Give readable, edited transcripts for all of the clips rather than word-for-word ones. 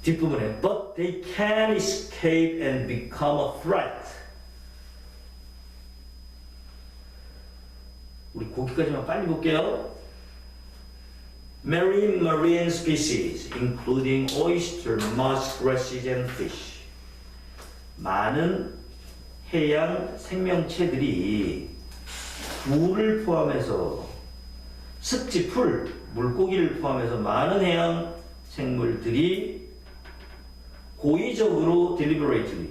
뒷부분에 but they can escape and become a threat. 우리 거기까지만 빨리 볼게요. Marine species, including oyster, muskrats, and fish. 많은 해양 생명체들이 물을 포함해서 습지, 풀, 물고기를 포함해서 많은 해양 생물들이 고의적으로 deliberately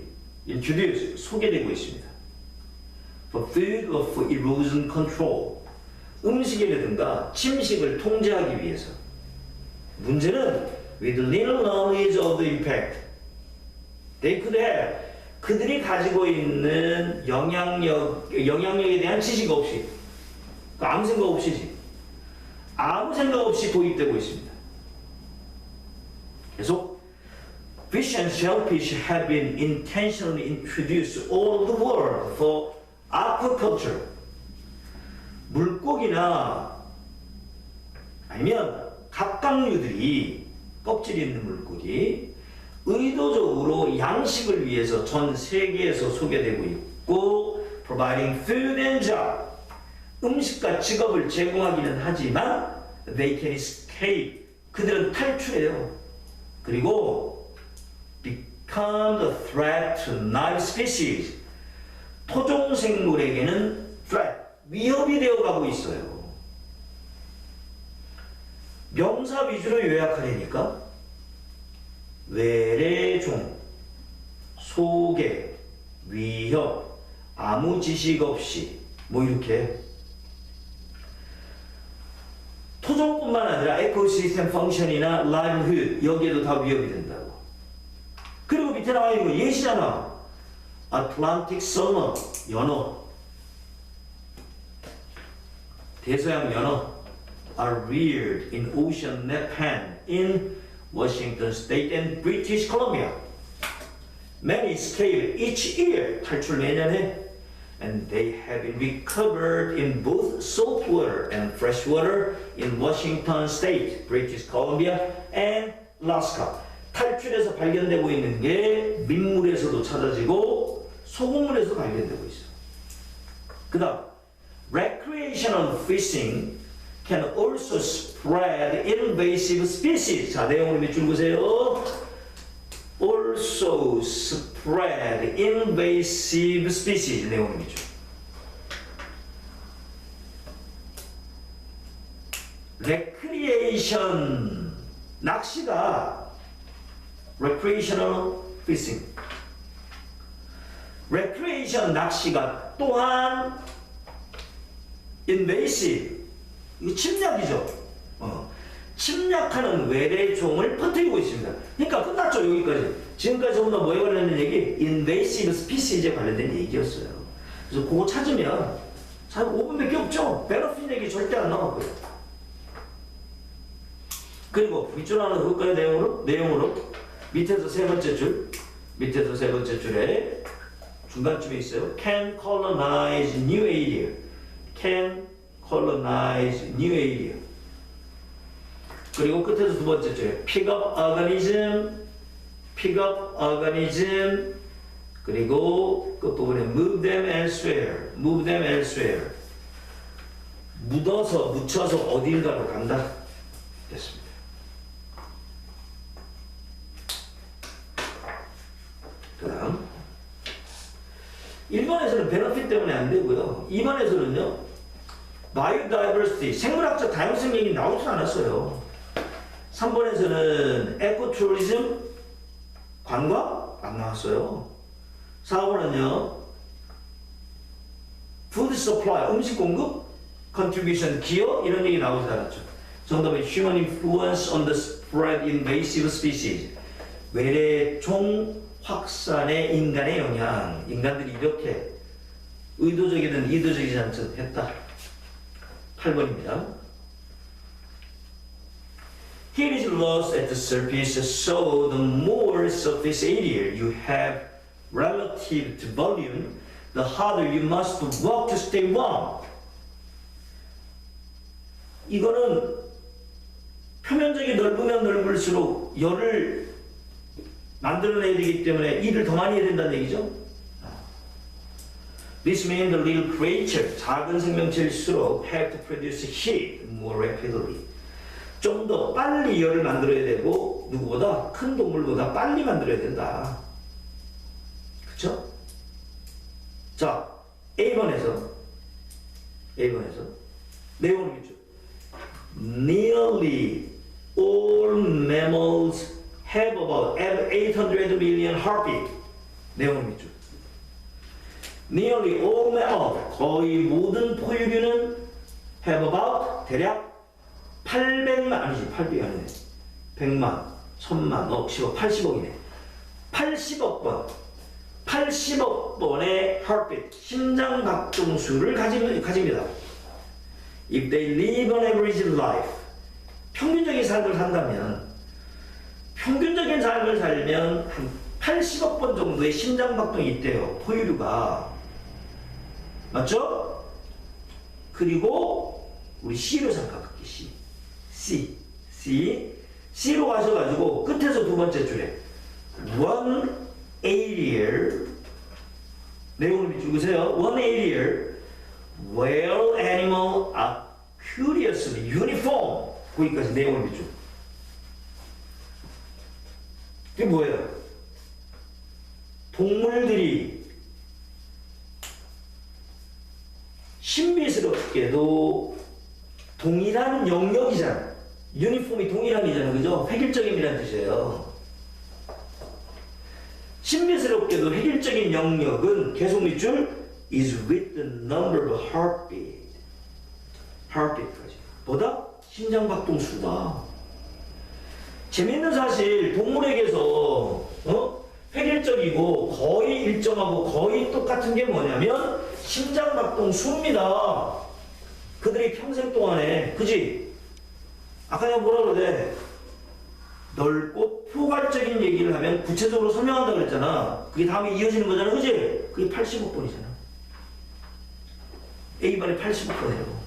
introduced, 소개되고 있습니다. For food or for erosion control. 음식이라든가 침식을 통제하기 위해서. 문제는 with little knowledge of the impact they could have. 그들이 가지고 있는 영향력에 대한 지식 없이, 아무 생각 없이 도입되고 있습니다. 계속 Fish and shellfish have been intentionally introduced all over the world for aquaculture. 물고기나 아니면 갑각류들이 껍질이 있는 물고기 의도적으로 양식을 위해서 전 세계에서 소개되고 있고 providing food and job. 음식과 직업을 제공하기는 하지만 they can escape. 그들은 탈출해요. 그리고 become the threat to live species. 토종 생물에게는 threat, 위협이 되어가고 있어요. 명사 위주로 요약하려니까 외래종, 소개, 위협, 아무 지식 없이 뭐 이렇게 토종뿐만 아니라 에코시스템 펑션이나 라이브후드 여기에도 다 위협이 된다고. 그리고 밑에 나와 있는 거 예시잖아. 아틀란틱 서머 연어, 대서양 연어 are reared in ocean net pen in Washington State and British Columbia. Many escape each year, 탈출 매년에, and they have been recovered in both saltwater and freshwater in Washington State, British Columbia, and Alaska. 탈출해서 발견되고 있는 게 민물에서도 찾아지고 소금물에서 발견되고 있어. 그 다음, recreational fishing can also spread invasive species. 자, 내용을 밑줄 보세요. Also spread invasive species. 내용을 밑줄. recreation, 낚시가 recreational fishing. recreation 낚시가 또한 invasive, 이거 침략이죠. 침략하는 외래종을 퍼뜨리고 있습니다. 그러니까 끝났죠, 여기까지. 지금까지 전부 다 뭐에 관련된 얘기? invasive species에 관련된 얘기였어요. 그래서 그거 찾으면 5분밖에 없죠. 베너핏 얘기 절대 안 나왔고요. 그리고 밑줄 하나 그을까요? 내용으로 밑에서 세 번째 줄에 중간쯤에 있어요. can colonize new area. can colonize new area. 그리고 끝에서 두 번째 줄에 pick up organism. 그리고 끝부분에 move them elsewhere. 묻혀서 어딘가로 간다. 됐습니다. 그 다음 1번에서는 베너핏 때문에 안 되고요. 2번에서는요. 바이오다이버시티, 생물학적 다양성 얘기 나오지 않았어요. 3번에서는 에코투리즘, 관광 안 나왔어요. 4번은요. 푸드 서플라이, 음식 공급, 컨트리뷰션, 기여 이런 얘기 나오지 않았죠. 정답은 human influence on the spread invasive species. 외래종 확산의 인간의 영향. 인간들이 이렇게 의도적이든 이도적이지 않든 했다. 8번입니다. Heat is lost at the surface, so the more surface area you have relative to volume, the harder you must work to stay warm. 이거는 표면적이 넓으면 넓을수록 열을 만들어내야 되기 때문에 일을 더 많이 해야 된다는 얘기죠. This means the little creature, 작은 생명체일수록 have to produce heat more rapidly. 좀 더 빨리 열을 만들어야 되고 누구보다 큰 동물보다 빨리 만들어야 된다. 그쵸? 자, A번에서 내용을 믿죠. Nearly all mammals have about 800 million heartbeat. 내용을 믿죠. Nearly all mammals, 거의 모든 포유류는 have about 대략 800만, 아니지 800이 아니네. 100만, 1000만, 10억, 80억이네. 80억 번의 heartbeat, 심장 박동수를 가집니다. If they live an average life, 평균적인 삶을 산다면, 평균적인 삶을 살면 한 80억 번 정도의 심장 박동이 있대요. 포유류가. 맞죠? 그리고 우리 C로 생각할게. C로 가셔가지고 끝에서 두 번째 줄에 one area 내용을 읽으세요. One area where animals are curiously uniform. 거기까지 내용을 믿죠. 이게 뭐예요? 동물들이 신비스럽게도 동일한 영역이잖아. 유니폼이 동일함이잖아. 그죠? 획일적임이라는 뜻이에요. 신비스럽게도 획일적인 영역은 계속 밑줄 is with the number of heartbeat까지. 보다 심장박동수다. 재밌는 사실 동물에게서 획일적이고 거의 일정하고 거의 똑같은 게 뭐냐면 심장박동수입니다. 그들이 평생 동안에, 그지? 아까 내가 뭐라 그래? 넓고 포괄적인 얘기를 하면 구체적으로 설명한다고 그랬잖아. 그게 다음에 이어지는 거잖아. 그지? 그게 80억 번이잖아. A번에 80억 번이라고.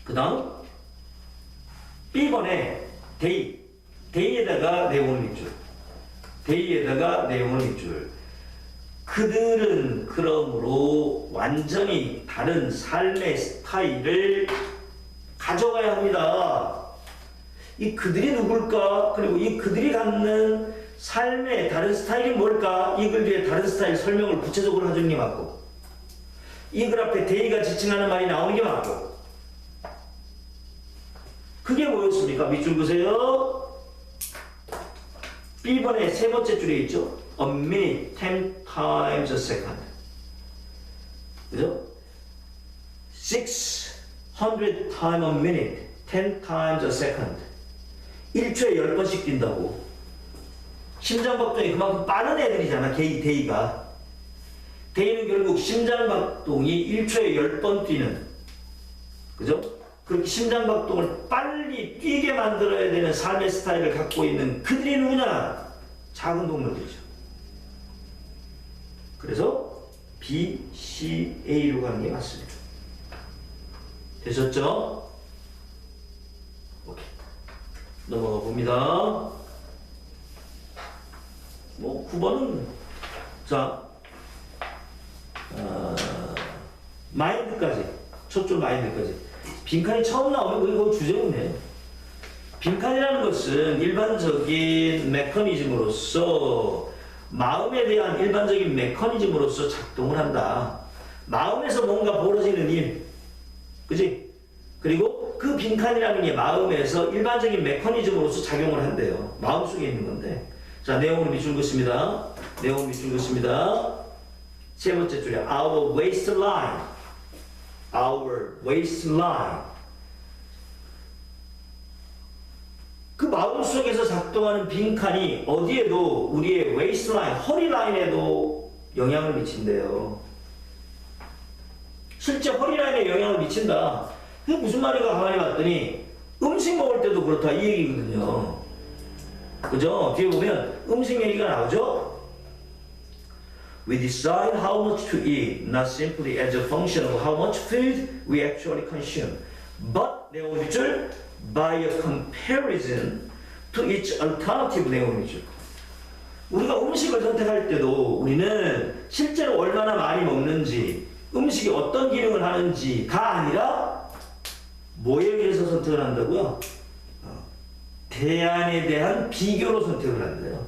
그 다음 B번에 데이에다가 내용을 밑줄. 데이에다가 내용을 밑줄. 그들은 그러므로 완전히 다른 삶의 스타일을 가져가야 합니다. 이 그들이 누굴까? 그리고 이 그들이 갖는 삶의 다른 스타일이 뭘까? 이 글 뒤에 다른 스타일 설명을 구체적으로 해주는 게 맞고, 이 글 앞에 데이가 지칭하는 말이 나오는 게 맞고, 그게 뭐였습니까? 밑줄 보세요. B번에 세 번째 줄에 있죠. A minute, 10 times a second. 그죠? 600 times a minute, 10 times a second. 1초에 10번씩 뛴다고. 심장박동이 그만큼 빠른 애들이잖아, 데이가. 데이는 결국 심장박동이 1초에 10번 뛰는. 그죠? 그렇게 심장박동을 빨리 뛰게 만들어야 되는 삶의 스타일을 갖고 있는 그들이 누구냐? 작은 동물들이죠. 그래서 B, C, A로 가는 게 맞습니다. 되셨죠? 오케이. 넘어가 봅니다. 9번은 자 마인드까지, 첫 줄 마인드까지. 빈칸이 처음 나오면 그게 주제문이에요. 빈칸이라는 것은 일반적인 메커니즘으로서, 마음에 대한 일반적인 메커니즘으로서 작동을 한다. 마음에서 뭔가 벌어지는 일, 그지? 그리고 그 빈칸이라는 게 마음에서 일반적인 메커니즘으로서 작용을 한대요. 마음속에 있는 건데. 자, 내용을 밑줄 긋습니다. 내용을 밑줄 긋습니다. 세 번째 줄에 our waistline. Our waistline. 그 마음속에서 작동하는 빈칸이 어디에도, 우리의 waistline, 허리 라인에도 영향을 미친대요. 실제 허리 라인에 영향을 미친다. 그게 무슨 말인가 가만히 봤더니 음식 먹을 때도 그렇다 이 얘기거든요. 그죠? 뒤에 보면 음식 얘기가 나오죠? We decide how much to eat, not simply as a function of how much food we actually consume. but 내용을 밑줄 by a comparison to each alternative 내용을 밑줄. 우리가 음식을 선택할 때도 우리는 실제로 얼마나 많이 먹는지, 음식이 어떤 기능을 하는지가 아니라 뭐에 의해서 선택을 한다고요? 대안에 대한 비교로 선택을 한대요.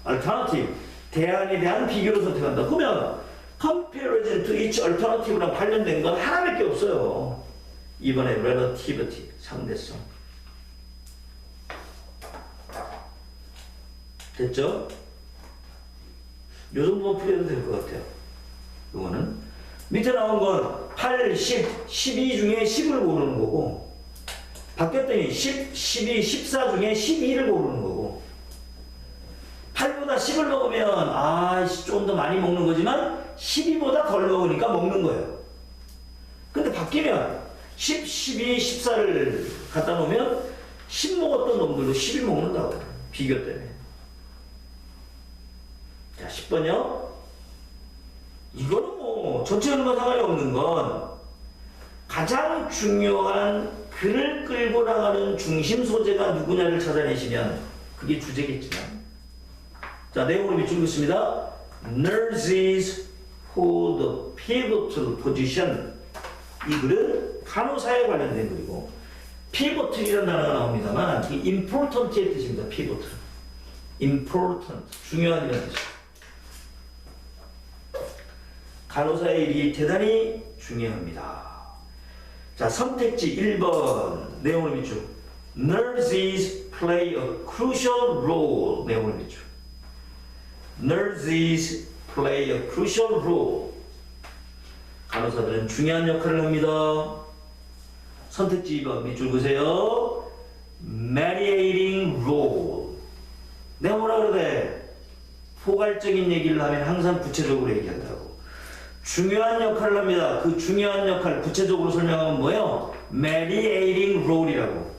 alternative, 대안에 대한 비교로 선택한다. 그러면 comparison to each alternative랑 관련된 건 하나밖에 없어요. 이번에 relativity, 상대성. 됐죠? 요 정도만 풀어도 될 것 같아요. 이거는 밑에 나온 건 8, 10, 12 중에 10을 고르는 거고, 바뀌었더니 10, 12, 14 중에 12를 고르는 거고, 8보다 10을 먹으면 좀 더 많이 먹는 거지만 12보다 덜 먹으니까 먹는 거예요. 근데 바뀌면 10, 12, 14를 갖다 놓으면 10 먹었던 놈들도 12 먹는다고. 비교 때문에. 자, 10번요. 이거는 뭐 전체 흐름과 상관이 없는 건 가장 중요한 글을 끌고 나가는 중심 소재가 누구냐를 찾아내시면 그게 주제겠지만. 자, 내용을 밑줄 긋습니다. Nurses hold the pivotal position. 이 글은 간호사에 관련된 글이고, pivotal이라는 단어가 나옵니다만 이 important의 뜻입니다. pivotal. important, 중요한 이라는 뜻입니다. 간호사의 일이 대단히 중요합니다. 자, 선택지 1번 내용을 밑줄. Nurses play a crucial role. 내용을 밑줄. Nurses play a crucial role. 간호사들은 중요한 역할을 합니다. 선택지 2번 밑줄 그세요. Mediating role. 내가 뭐라 그래? 포괄적인 얘기를 하면 항상 구체적으로 얘기한다고. 중요한 역할을 합니다. 그 중요한 역할 구체적으로 설명하면 뭐예요? Mediating role이라고.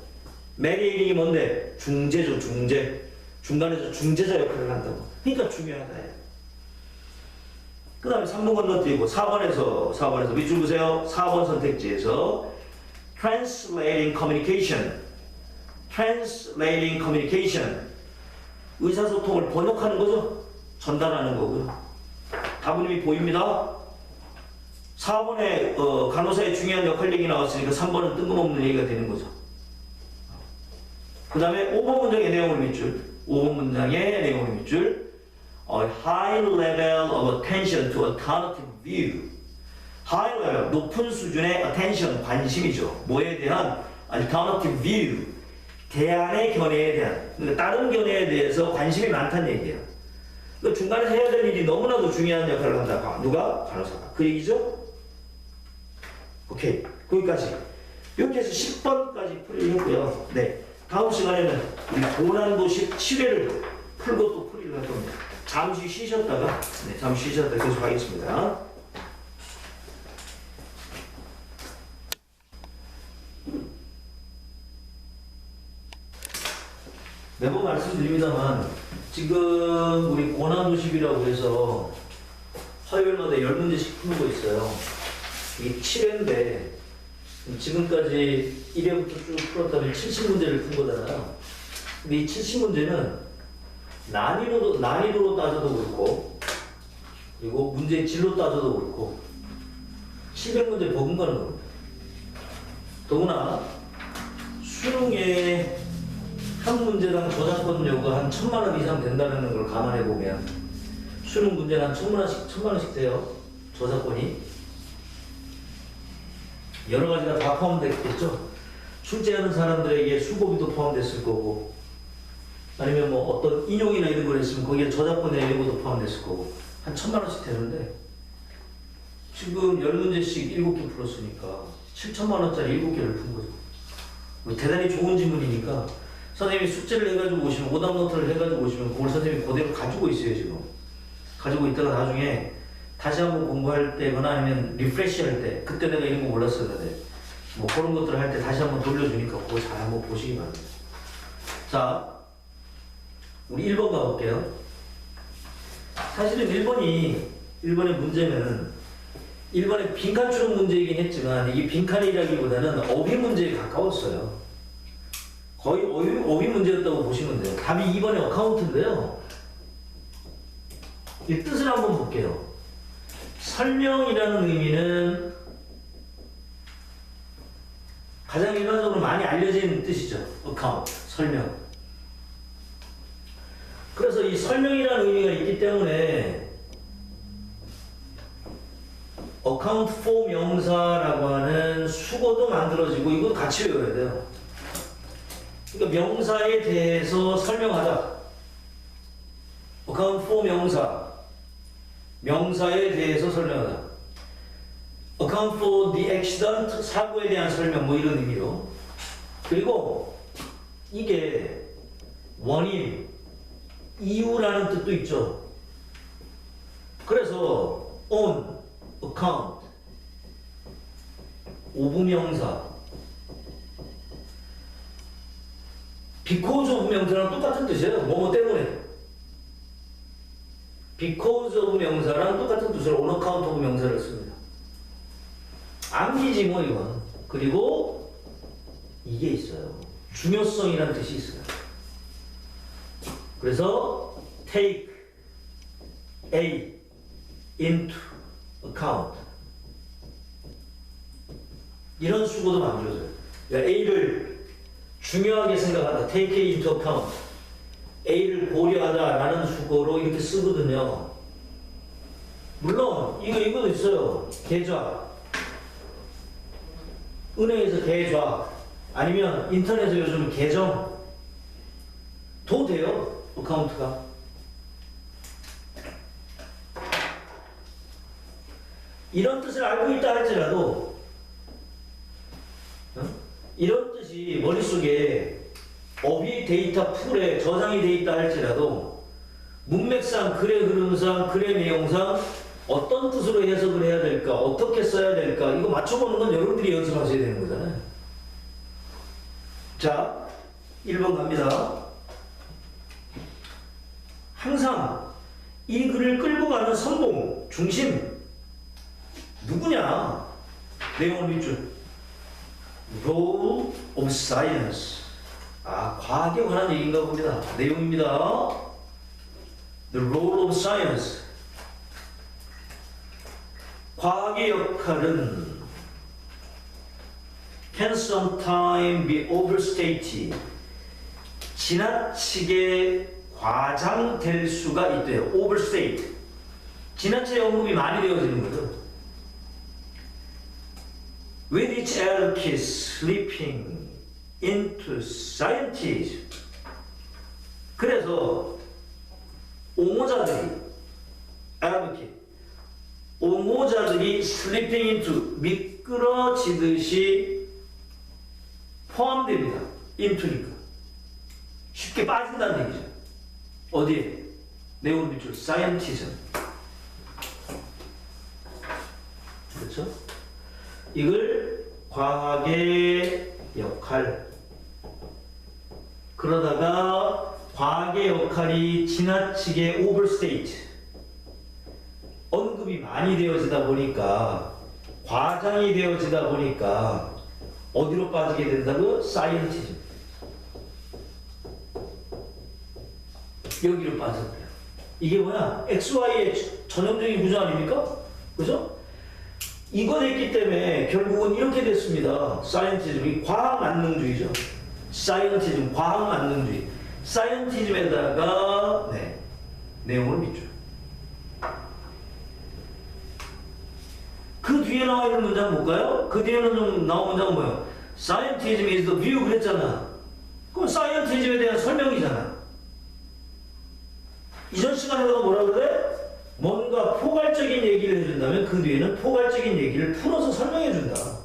Mediating이 뭔데? 중재죠, 중재. 중간에서 중재자 역할을 한다고. 그러니까 중요하다. 그 다음에 3번 건너뛰고 4번에서 밑줄 보세요. 4번 선택지에서 Translating communication. Translating communication. 의사소통을 번역하는 거죠. 전달하는 거고요. 답은 이미 보입니다. 4번에 간호사의 중요한 역할 얘기 나왔으니까 3번은 뜬금없는 얘기가 되는 거죠. 그 다음에 5번 문장의 내용을 밑줄. 5번 문장의 내용을 밑줄. A high level of attention to alternative view. high level, 높은 수준의 attention, 관심이죠. 뭐에 대한? alternative view. 대안의 견해에 대한. 그러니까 다른 견해에 대해서 관심이 많다는 얘기예요. 그 중간에 해야 될 일이 너무나도 중요한 역할을 한다. 누가? 간호사가. 그 얘기죠? 오케이. 거기까지. 이렇게 해서 10번까지 풀이를 했고요. 네. 다음 시간에는 우리 고난도 17회를 풀고 또 풀이를 할 겁니다. 잠시 쉬셨다가, 계속 하겠습니다. 매번 말씀드립니다만, 지금 우리 고난도 10이라고 해서 화요일마다 10문제씩 푸는 거 있어요. 이게 7회인데, 지금까지 1회부터 쭉 풀었다면 70문제를 푼 거잖아요. 근데 이 70문제는 난이도로 따져도 그렇고, 그리고 문제의 질로 따져도 그렇고, 700문제 버금가는 겁니다. 더구나, 수능에 한 문제당 저작권료가 한 1,000만 원 이상 된다는 걸 감안해 보면, 수능 문제는 한 1,000만 원씩 돼요. 저작권이. 여러 가지가 다 포함됐겠죠. 출제하는 사람들에게 수고비도 포함됐을 거고, 아니면 뭐 어떤 인용이나 이런 걸 했으면 거기에 저작권이나 이런 것도 포함됐을 거고, 한 1,000만 원씩 되는데, 지금 10문제씩 7개 풀었으니까 7,000만 원짜리 7개를 푼 거죠. 뭐 대단히 좋은 질문이니까 선생님이 숙제를 해가지고 오시면, 오답 노트를 해가지고 오시면 그걸 선생님이 그대로 가지고 있어요. 지금 가지고 있다가 나중에 다시 한번 공부할 때거나 아니면 리프레시 할 때, 그때 내가 이런 거 몰랐었는데 뭐 그런 것들을 할 때 다시 한번 돌려주니까 그거 잘 한번 보시기 바랍니다. 자, 우리 1번 가볼게요. 사실은 1번의 문제는 1번에 빈칸 추론 문제이긴 했지만 이게 빈칸이라기보다는 어휘 문제에 가까웠어요. 거의 어휘 문제였다고 보시면 돼요. 답이 2번에 어카운트인데요. 이 뜻을 한번 볼게요. 설명이라는 의미는 가장 일반적으로 많이 알려진 뜻이죠. account, 설명. 그래서 이 설명이라는 의미가 있기 때문에 account for 명사라고 하는 수거도 만들어지고 이거 같이 외워야 돼요. 그러니까 명사에 대해서 설명하자. account for 명사. 명사에 대해서 설명하자. account for the accident, 사고에 대한 설명, 뭐 이런 의미로. 그리고 이게 원인, 이유라는 뜻도 있죠. 그래서 on, account, 오부명사, because of 명사랑 똑같은 뜻이에요. 뭐뭐 때문에. because of 명사랑 똑같은 뜻으로 on account of 명사를 씁니다. 암기지 뭐 이건. 그리고 이게 있어요. 중요성이라는 뜻이 있어요. 그래서 take A into account 이런 수고도 만들어져요. 그러니까 A를 중요하게 생각한다. take A into account. A를 고려하다라는 수고로 이렇게 쓰거든요. 물론 이거도 있어요. 계좌. 은행에서 계좌 아니면 인터넷에서 요즘 계정 도 돼요. 어카운트가. 이런 뜻을 알고 있다 할지라도 이런 뜻이 머릿속에 어휘 데이터 풀에 저장이 돼 있다 할지라도 문맥상, 글의 흐름상, 글의 내용상 어떤 뜻으로 해석을 해야 될까, 어떻게 써야 될까 이거 맞춰보는 건 여러분들이 연습하셔야 되는 거잖아요. 자, 1번 갑니다. 항상 이 글을 끌고 가는 선봉, 중심 누구냐? 내용을 밑줄. Role of Science. 과학에 관한 얘기인가 봅니다. 내용입니다. The role of science. 과학의 역할은 can sometimes be overstated. 지나치게 과장될 수가 있대요. overstate. 지나치게 언급이 많이 되어지는 거죠. With each advocate slipping into scientism. 그래서 옹호자들이 advocate, 옹호자들이 slipping into 미끄러지듯이 포함됩니다. into니까 쉽게 빠진다는 얘기죠. 어디에? 내용을 밑줄 scientism. 그렇죠? 이걸 과학의 역할. 그러다가 과학의 역할이 지나치게 overstate, 언급이 많이 되어지다 보니까, 과장이 되어지다 보니까 어디로 빠지게 된다고? scientism. 여기로 빠졌대요. 이게 뭐야? XY의 전형적인 구조 아닙니까? 그죠? 이거 됐기 때문에 결국은 이렇게 됐습니다. 사이언티즘이 과학 만능주의죠. 사이언티즘, 과학 만능주의. 사이언티즘에다가 내용을 밑줄. 그 뒤에 나와 있는 문장 볼까요? 그 뒤에 나온 문장은 뭐예요? Scientism is the view 그랬잖아. 그럼 사이언티즘에 대한 설명이잖아. 이전 시간에 내가 뭐라 그래? 뭔가 포괄적인 얘기를 해준다면 그 뒤에는 포괄적인 얘기를 풀어서 설명해준다.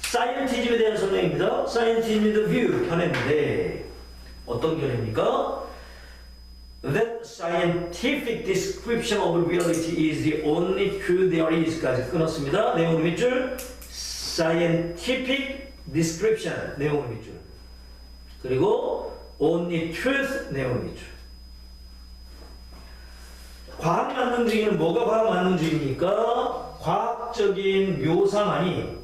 사이언티즘에 대한 설명입니다. Scientism is the view 견해인데 어떤 견해입니까? That scientific description of reality is the only true there is까지 끊었습니다. 내용을 밑줄 scientific description 내용을 밑줄 그리고 only truth 내용을 밑줄. 과학 만능주의는 뭐가 과학 만능주의입니까? 과학적인 묘사만이